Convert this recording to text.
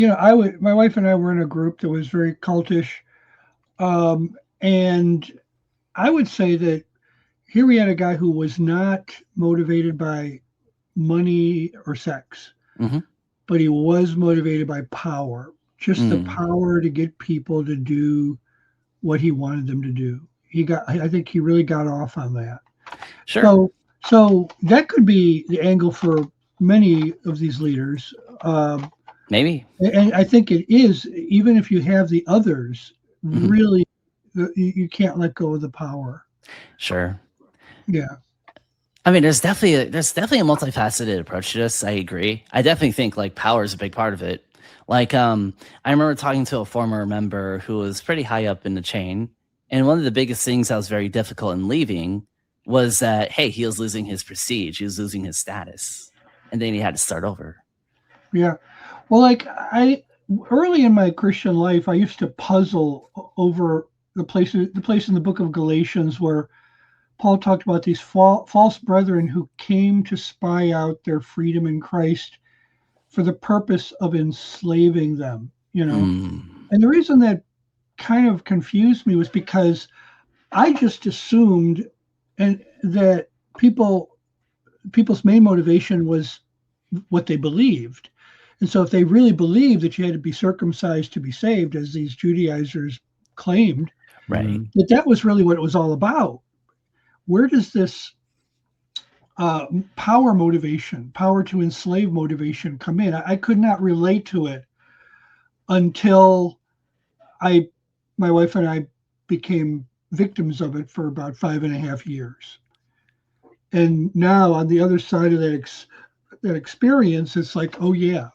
my wife and I were in a group that was very cultish. And I would say that here we had a guy who was not motivated by money or sex, Hmm. but he was motivated by power, just the Mm. power to get people to do what he wanted them to do. I think he really got off on that. Sure. So that could be the angle for many of these leaders. Um, Maybe. and I think it is, even if you have the others, Hmm. really, you can't let go of the power. Sure. Yeah. I mean, there's definitely a multifaceted approach to this. I agree. I definitely think like power is a big part of it. Like, I remember talking to a former member who was pretty high up in the chain, and one of the biggest things that was very difficult in leaving was that hey, he was losing his prestige, he was losing his status, and then he had to start over. Yeah. Well, like early in my Christian life, I used to puzzle over the place in the book of Galatians where Paul talked about these false brethren who came to spy out their freedom in Christ for the purpose of enslaving them, you know. Mm, And the reason that kind of confused me was because I just assumed and that people's main motivation was what they believed. And so if they really believed that you had to be circumcised to be saved, as these Judaizers claimed, right. that was really what it was all about. Where does this power motivation, power to enslave motivation come in? I could not relate to it until I, my wife and I became victims of it for about 5.5 years. And now on the other side of that experience, it's like, oh yeah,